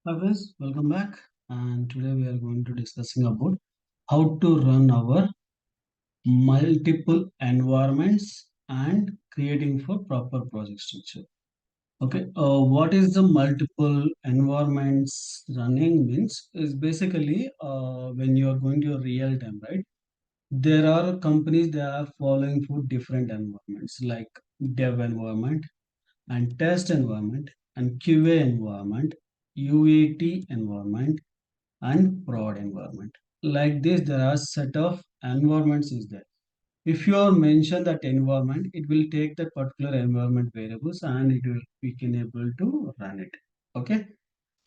Hi guys, welcome back. And today we are going to discussing about how to run our multiple environments and creating for proper project structure. Okay, what is the multiple environments running means is basically when you are going to your real time, right? There are companies that are following for different environments like dev environment and test environment and QA environment, UAT environment and prod environment. Like this, there are set of environments is there. If you are mention that environment, it will take that particular environment variables and it will we can able to run it. Okay.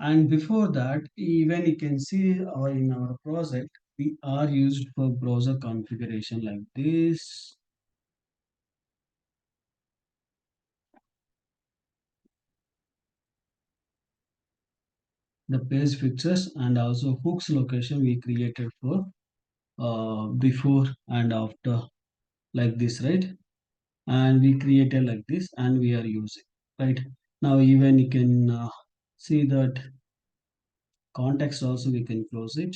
And before that, even you can see in our project, we are used for browser configuration like this, the page fixes and also hooks location we created for before and after like this, right? And we created like this and we are using right now. Even you can see that context also we can close it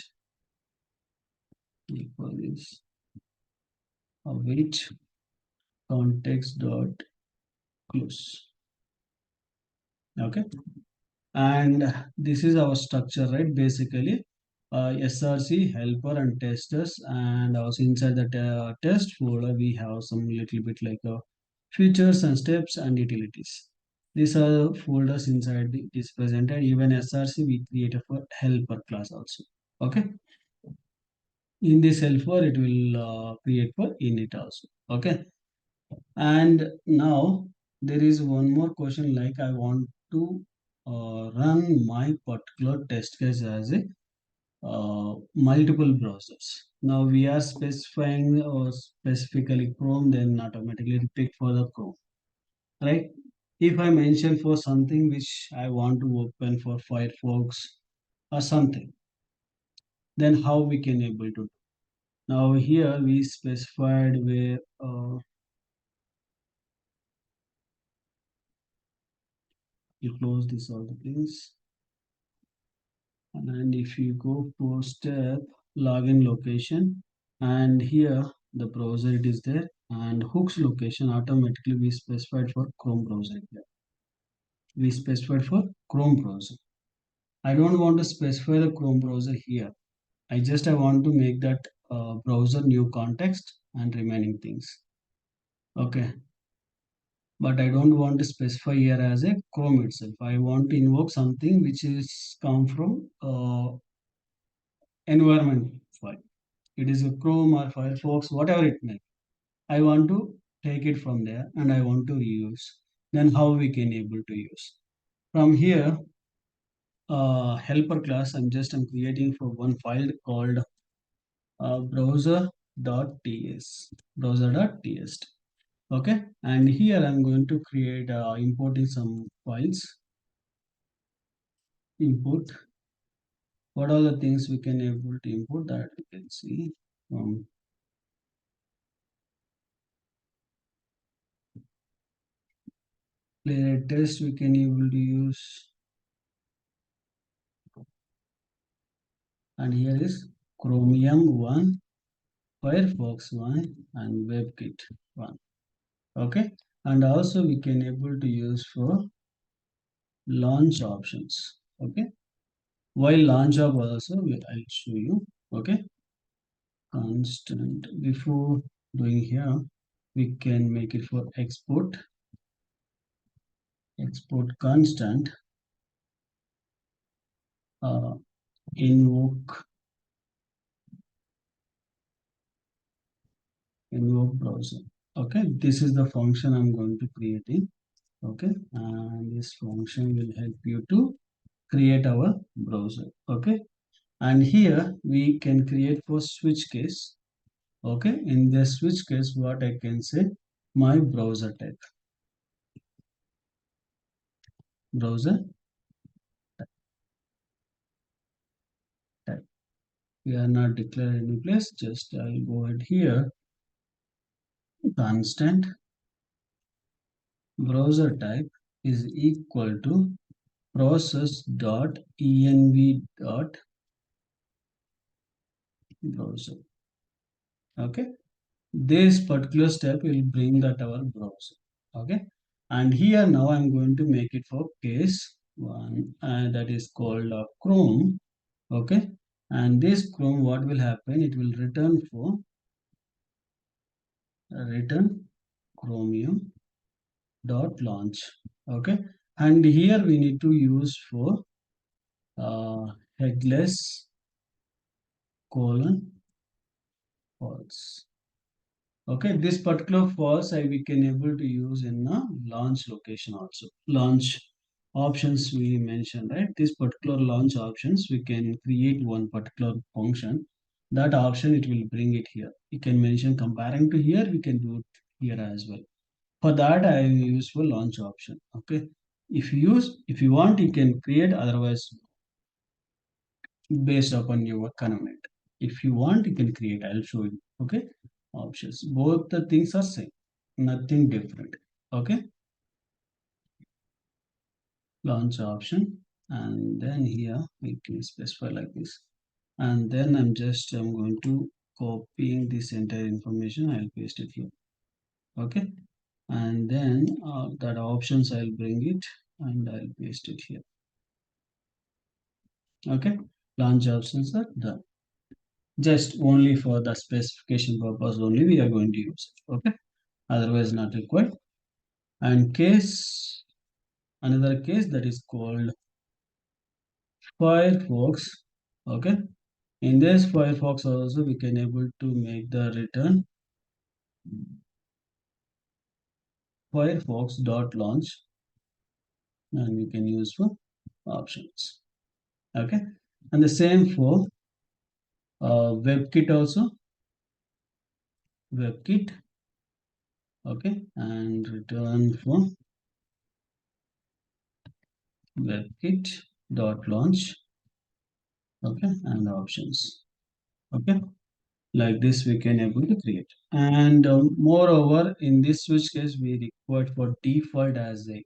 equal is await context dot close. Okay, and this is our structure, right? Basically src helper and testers, and also inside the test folder we have some little bit like features and steps and utilities. These are folders inside this presented. Even src we create for helper class also. Okay, in this helper it will create for init also. Okay, and now there is one more question, like I want to run my particular test case as a multiple browsers. Now we are specifying specifically Chrome, then automatically pick for the Chrome, right? If I mention for something which I want to open for Firefox or something, then how we can able to do? Now here we specified where you close this all the things, and if you go for step login location, and here the browser it is there, and hooks location automatically we specified for Chrome browser here. We specified for Chrome browser. I don't want to specify the Chrome browser here. I want to make that browser new context and remaining things. Okay, but I don't want to specify here as a Chrome itself. I want to invoke something which is come from environment file. It is a Chrome or Firefox, whatever it may be. I want to take it from there and I want to reuse. Then how we can able to use? From here, helper class, I'm creating for one file called browser.ts, browser.tst. Okay, and here I'm going to create importing some files. Input. What are the things we can able to import that we can see from Playwright test we can able to use, and here is Chromium 1, Firefox 1 and WebKit 1. Okay, and also we can able to use for launch options. Okay, while launch up also I'll show you. Okay, constant before doing here we can make it for export constant uh, invoke browser. Okay, this is the function I'm going to create in. Okay, and this function will help you to create our browser. Okay, and here we can create for switch case. Okay, in the switch case what I can say, my browser browser type. We are not declared any place, just I'll go ahead here, constant browser type is equal to process dot env dot browser. Okay, this particular step will bring that our browser. Okay, and here now I'm going to make it for case one, and that is called Chrome. Okay, and this Chrome, what will happen, it will return for return chromium dot launch. Okay, and here we need to use for headless colon false. Okay, this particular false I we can able to use in a launch location also. Launch options we mentioned, right? This particular launch options we can create one particular function. That option it will bring it here. You can mention comparing to here. We can do it here as well. For that I use for launch option. Okay, if you want you can create. Otherwise, based upon your convenience. If you want, you can create. I'll show you. Okay, options. Both the things are same, nothing different. Okay, launch option, and then here we can specify like this. And then I'm going to copying this entire information. I'll paste it here. Okay, and then that options I'll bring it and I'll paste it here. Okay, launch options are done. Just only for the specification purpose only we are going to use it. Okay, otherwise not required. And case, another case that is called Firefox. Okay, in this Firefox also we can able to make the return Firefox dot launch, and we can use for options. Okay, and the same for WebKit also. WebKit. Okay, and return for WebKit dot launch. Okay, and options. Okay, like this we can able to create. And moreover, in this switch case we required for default as a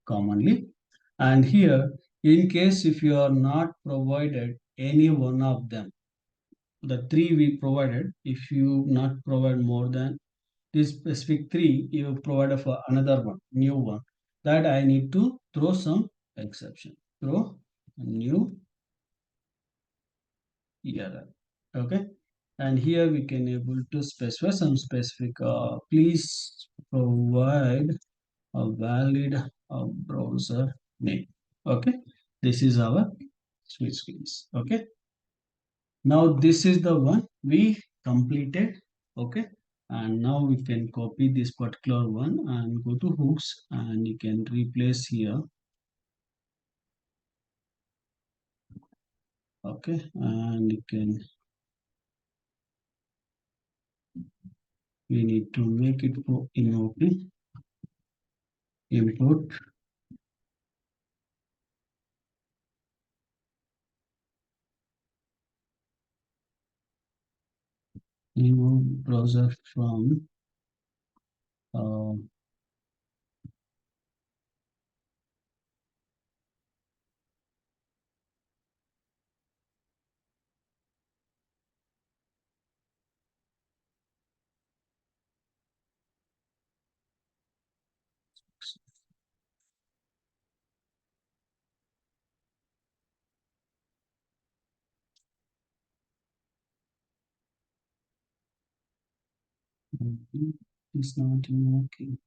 commonly. And here, in case if you are not provided any one of them, the three we provided, if you not provide more than this specific three, you provide for another one, new one, that I need to throw some exception. Throw a new error. Okay, and here we can able to specify some specific please provide a valid browser name. Okay, this is our switch keys. Okay, now this is the one we completed. Okay, and now we can copy this particular one and go to hooks, and you can replace here. Okay, and you can, we need to make it for invoking input new browser from uh, it's not invoking.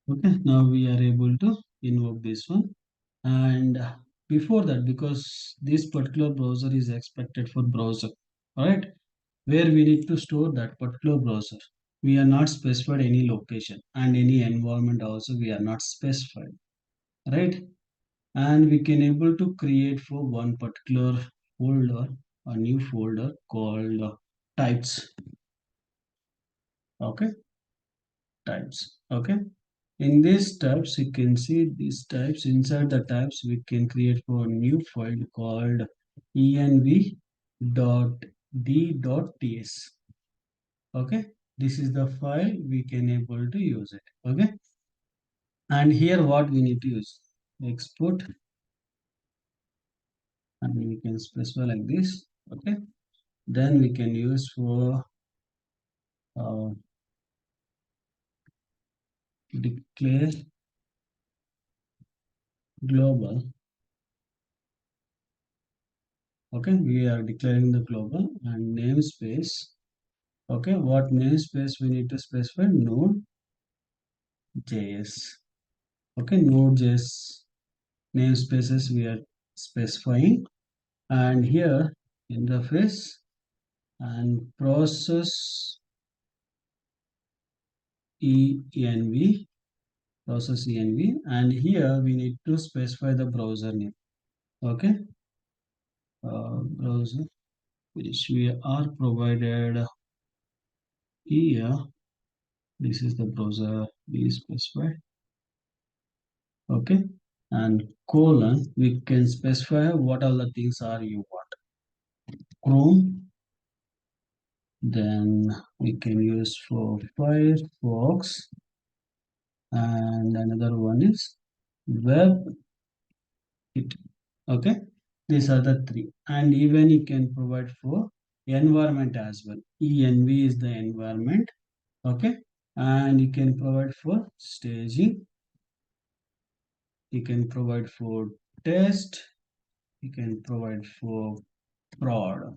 Okay, now we are able to invoke this one. And before that, because this particular browser is expected for browser, all right, where we need to store that particular browser, we are not specified any location, and any environment also we are not specified, right? And we can able to create for one particular folder, a new folder called types. Okay, types. Okay, In these types, you can see these types. Inside the types, we can create for a new file called env.d.ts. Okay, this is the file we can able to use it. Okay, and here what we need to use, export, and we can specify like this. Okay, then we can use for uh, declare global. Okay, we are declaring the global and namespace. Okay, what namespace we need to specify, node.js. Okay, node.js namespaces we are specifying, and here interface and env process env, and here we need to specify the browser name. Okay, browser which we are provided here. This is the browser we specified. Okay, and colon, we can specify what all the things are you want. Chrome, then we can use for Firefox, and another one is web it. Okay, these are the three, and even you can provide for environment as well. Env is the environment. Okay, and you can provide for staging, you can provide for test, you can provide for prod.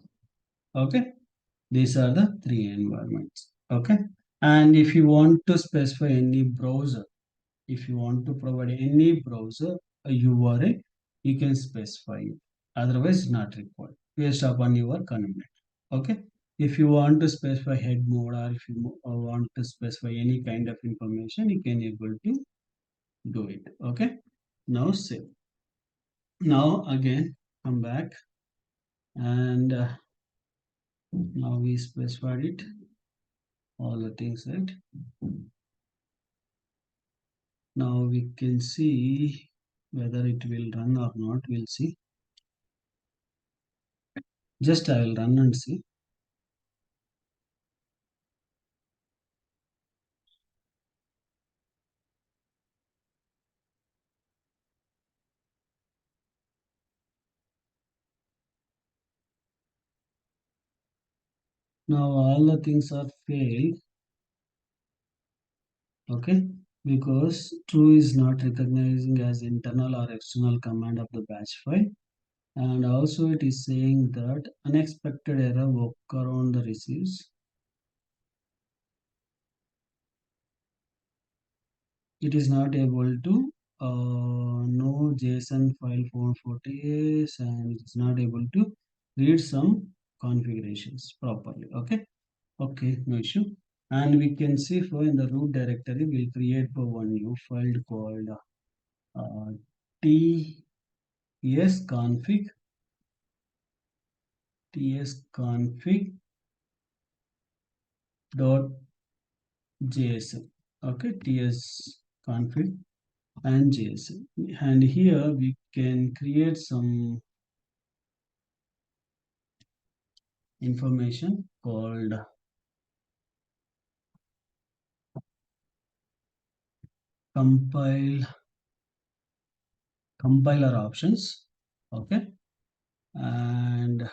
Okay, these are the three environments. Okay, and if you want to specify any browser, if you want to provide any browser a URL, you can specify it. Otherwise, not required. Based upon your convenience. Okay. If you want to specify head mode, or if you want to specify any kind of information, you can able to do it. Okay. Now save. Now again, come back, and now we specified it, all the things, right? Now we can see whether it will run or not. We'll see. Just I will run and see. Now all the things are failed. Okay, because true is not recognizing as internal or external command of the batch file, and also it is saying that unexpected error workaround the receives. It is not able to know JSON file 440s, and it's not able to read some configurations properly. Okay, okay, no issue. And we can see for in the root directory, we'll create for one new file called uh, tsconfig tsconfig.json. Okay, tsconfig and json, and here we can create some information called compile compiler options. Okay, and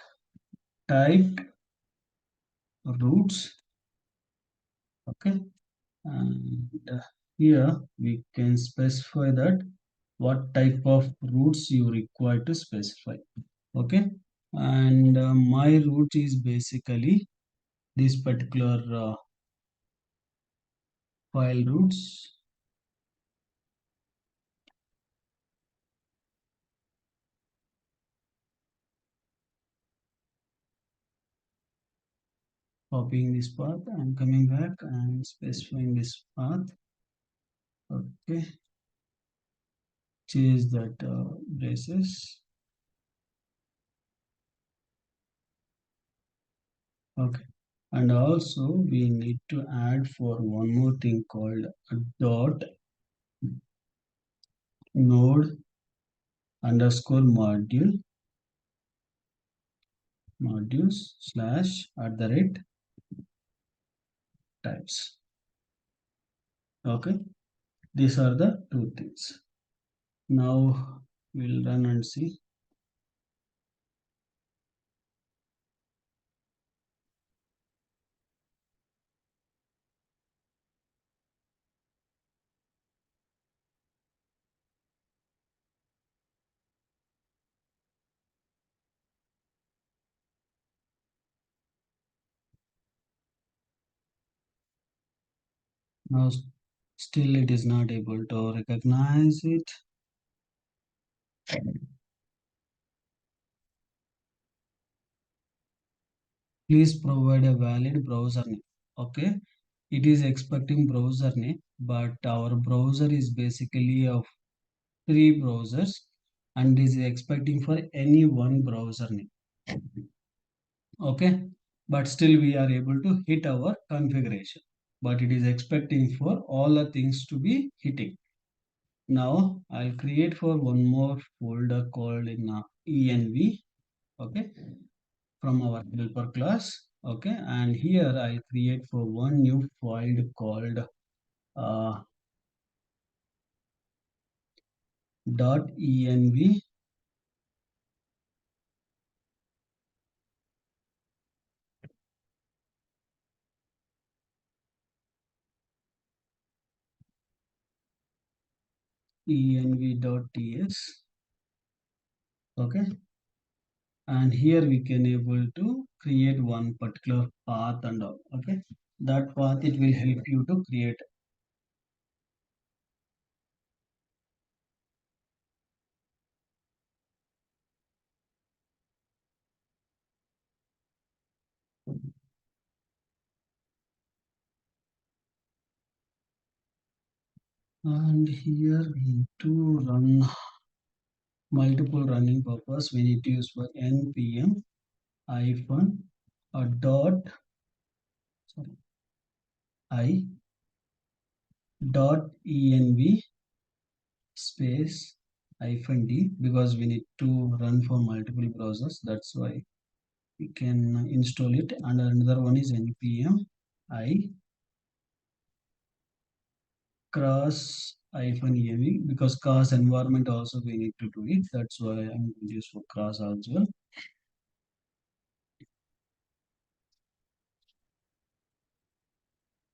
type roots. Okay, and here we can specify that what type of roots you require to specify. Okay, and my root is basically this particular file roots. Copying this path and coming back and specifying this path. Okay, change that braces. Okay, and also we need to add for one more thing called a dot node underscore modules slash at the rate types. Okay, these are the two things. Now we'll run and see. Now still it is not able to recognize it. Please provide a valid browser name. Okay, it is expecting browser name, but our browser is basically of three browsers and is expecting for any one browser name. Okay, but still we are able to hit our configuration, but it is expecting for all the things to be hitting. Now I'll create for one more folder called in env. Okay, from our helper class. Okay, and here I'll create for one new file called uh, .env env.ts. Okay, and here we can able to create one particular path and all. Okay, that path it will help you to create. And here we need to run multiple running purpose. We need to use for npm hyphen a dot sorry, I dot env space hyphen d, because we need to run for multiple browsers. That's why we can install it. And another one is npm I cross hyphen env, because cross environment also we need to do it. That's why I'm going to use for cross as well.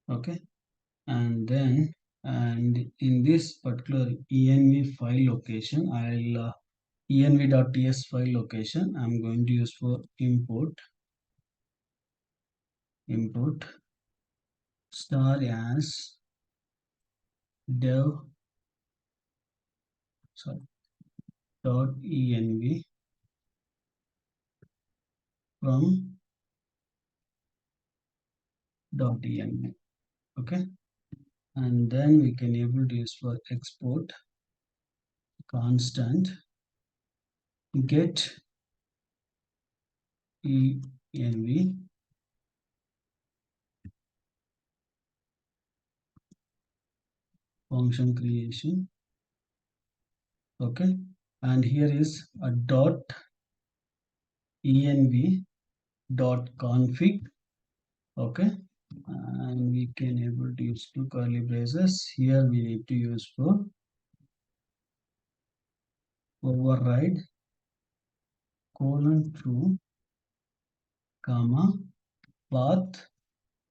Okay, and then and in this particular env file location, I'll env.ts file location I'm going to use for import star as dev sorry dot env from dot env. Okay, and then we can able to use for export constant get env function creation. Okay, and here is a dot env dot config. Okay, and we can able to use two curly braces. Here we need to use for override true comma path.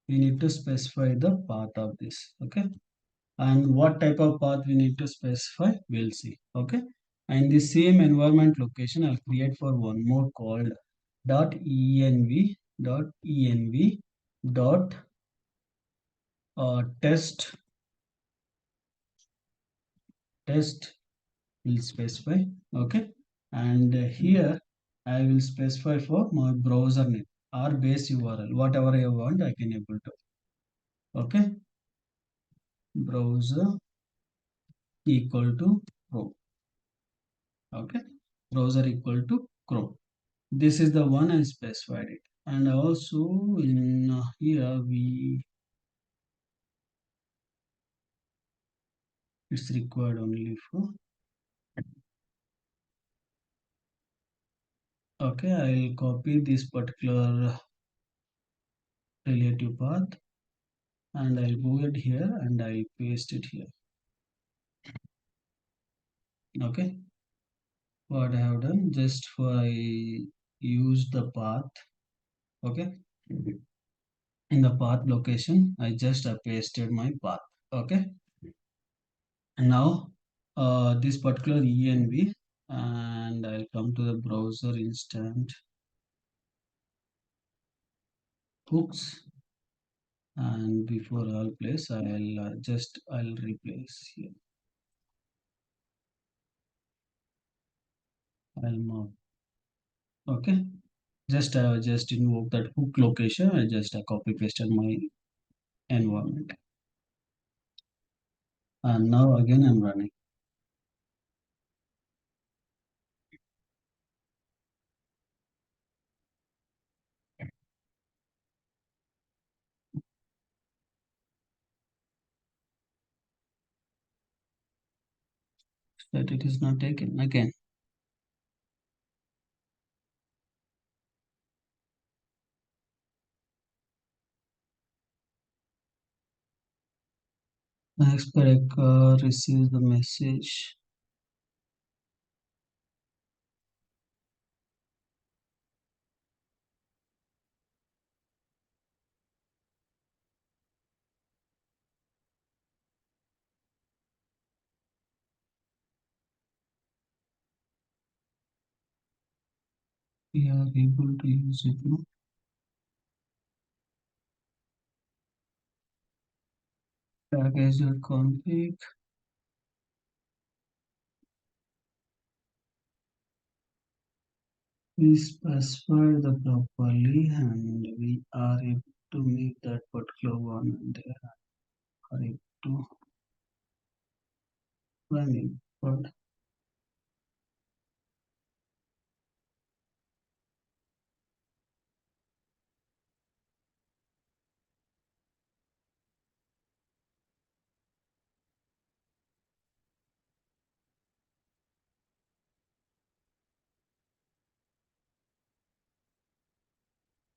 We need to specify the path of this. Okay, and what type of path we need to specify, we'll see. Okay, and the same environment location I'll create for one more called dot env dot test will specify. Okay, and here I will specify for my browser name or base url, whatever I want I can able to. Okay, browser equal to chrome. Okay, browser equal to chrome. This is the one I specified it. And also in here we it's required only for Okay, I'll copy this particular relative path and I'll move it here and I'll paste it here. Okay, what I have done, just for I use the path. Okay, in the path location, I just pasted my path. Okay, and now this particular env, and I'll come to the browser instant hooks, and before all place I'll replace here. I'll mark. Okay, just invoke that hook location. I just copy pasted my environment, and now again I'm running. That it is not taken again. The expert receives the message. We are able to use it now. Package.config. We specify the properly and we are able to make that particular one and they are able to run it. But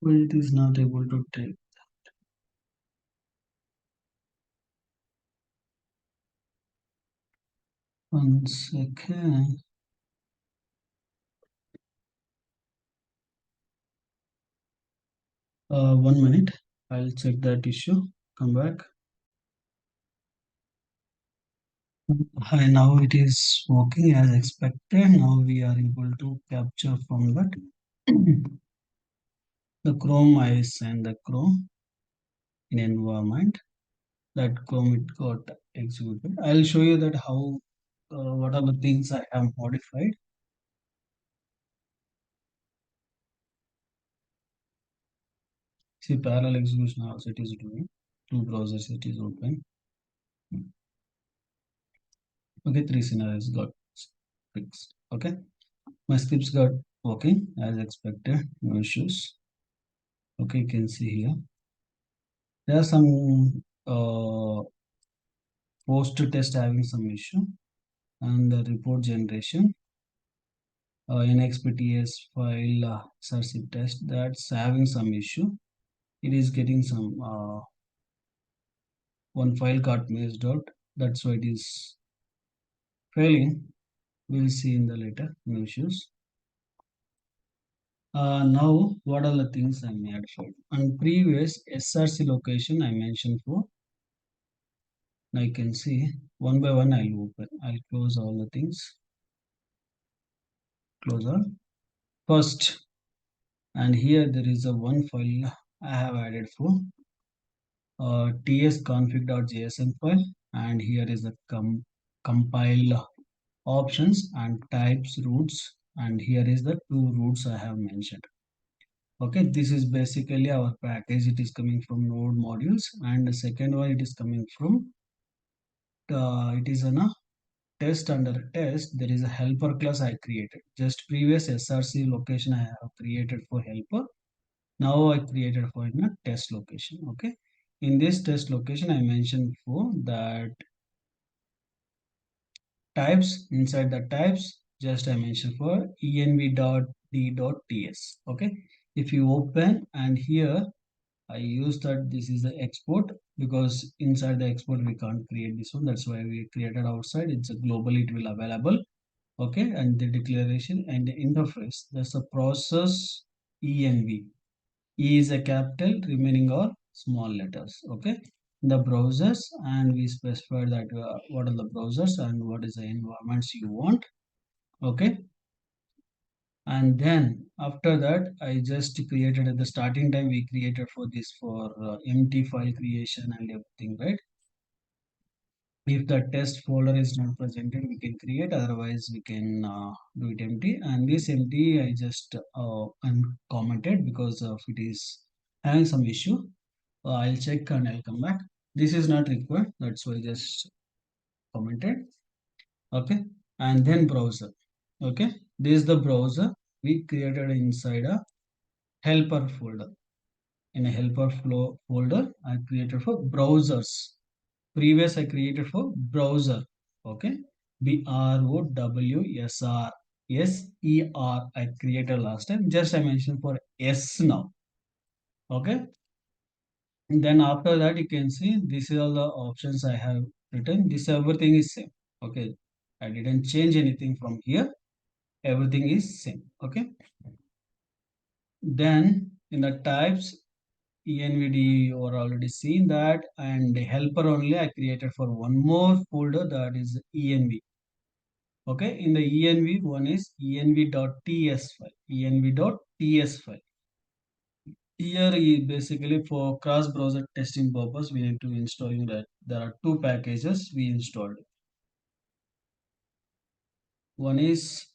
it is not able to take. 1 second. 1 minute. I'll check that issue. Come back. Hi, now it is working as expected. Now we are able to capture from that the Chrome IS and the Chrome in environment. That Chrome it got executed. I'll show you that how what are the things I have modified. See parallel execution also it is doing. Two browsers it is open. Okay, three scenarios got fixed. Okay, my scripts got working as expected. No issues. Okay, you can see here. There are some post test having some issue and the report generation NXPTS file search test that's having some issue. It is getting some one file got missed out. That's why it is failing. We'll see in the later no issues. Now what are the things I made for on previous SRC location I mentioned for. I can see one by one I'll open. I'll close all the things. Close all. First, and here there is a one file I have added for tsconfig.jsm file, and here is the compile options and types roots, and here is the two roots I have mentioned. Okay, this is basically our package. It is coming from node modules, and the second one it is coming from it is a test. Under test there is a helper class I created. Just previous src location I have created for helper. Now I created for in a test location. Okay, in this test location I mentioned before that types, inside the types just I mentioned for env dot emd.ts. Okay, if you open and here I use that this is the export because inside the export we can't create this one. That's why we created outside. It's a globally it will available. Okay, and the declaration and the interface. That's a process env. E is a capital, remaining are small letters. Okay, the browsers and we specify that what are the browsers and what is the environments you want. Okay, and then after that I just created at the starting time we created for this for empty file creation and everything, right? If the test folder is not presented we can create, otherwise we can do it empty, and this empty I just uncommented because of it is having some issue. I'll check and I'll come back. This is not required, that's why I just commented. Okay, and then browser. Okay, this is the browser we created inside a helper folder. In a helper flow folder I created for browsers. Previous I created for browser. Okay, browser I created last time, just I mentioned for s now. Okay, and then after that you can see this is all the options I have written. This everything is same. Okay, I didn't change anything from here, everything is same. Okay, then in the types envd or already seen that, and the helper only I created for one more folder, that is env. Okay, in the env one is env.ts file, env.ts file. Here basically for cross browser testing purpose we need to installing that there are two packages we installed. One is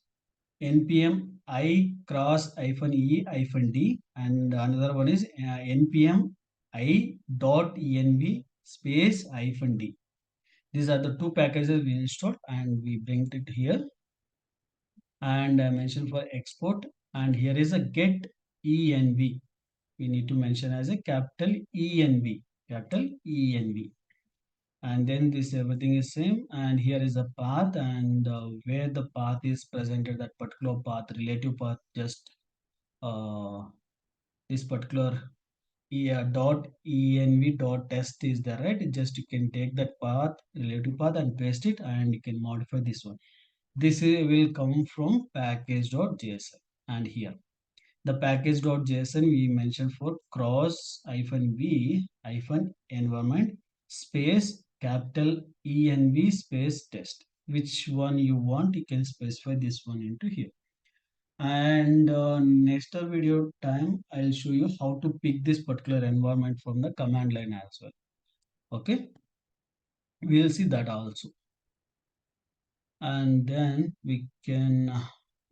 npm I cross -e -d, and another one is npm I dot env space -d. These are the two packages we installed and we bring it here, and I mentioned for export, and here is a get env. We need to mention as a capital env, capital env. And then this everything is same, and here is a path, and where the path is presented, that particular path, relative path, just uh, this particular dot env dot test is there, right? Just you can take that path, relative path, and paste it, and you can modify this one. This will come from package.json, and here the package.json we mentioned for cross -v environment space capital env space test. Which one you want, you can specify this one into here. And next video time I'll show you how to pick this particular environment from the command line as well. Okay, we'll see that also. And then we can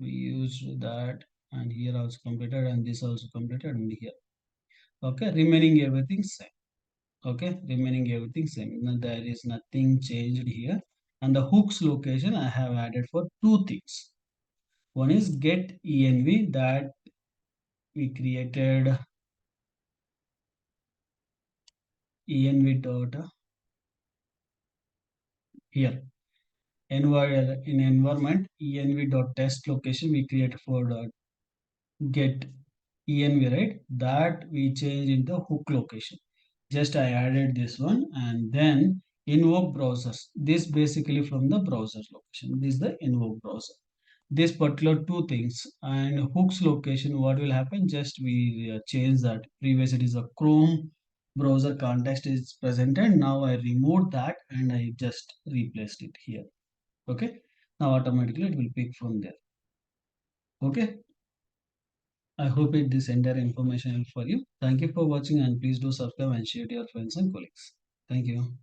we use that, and here also completed, and this also completed, and here. Okay, remaining everything same. Okay, remaining everything same. Now, there is nothing changed here. And the hooks location I have added for two things. One is get env, that we created env dot here. In environment env dot test location we created for get env, right? That we change in the hook location. Just I added this one, and then invoke browsers. This basically from the browsers location. This is the invoke browser. This particular two things, and hooks location. What will happen? Just we change that. Previous it is a Chrome browser context is presented. Now I removed that and I just replaced it here. Okay. Now automatically it will pick from there. Okay. I hope it this entire information helpful for you. Thank you for watching, and please do subscribe and share to your friends and colleagues. Thank you.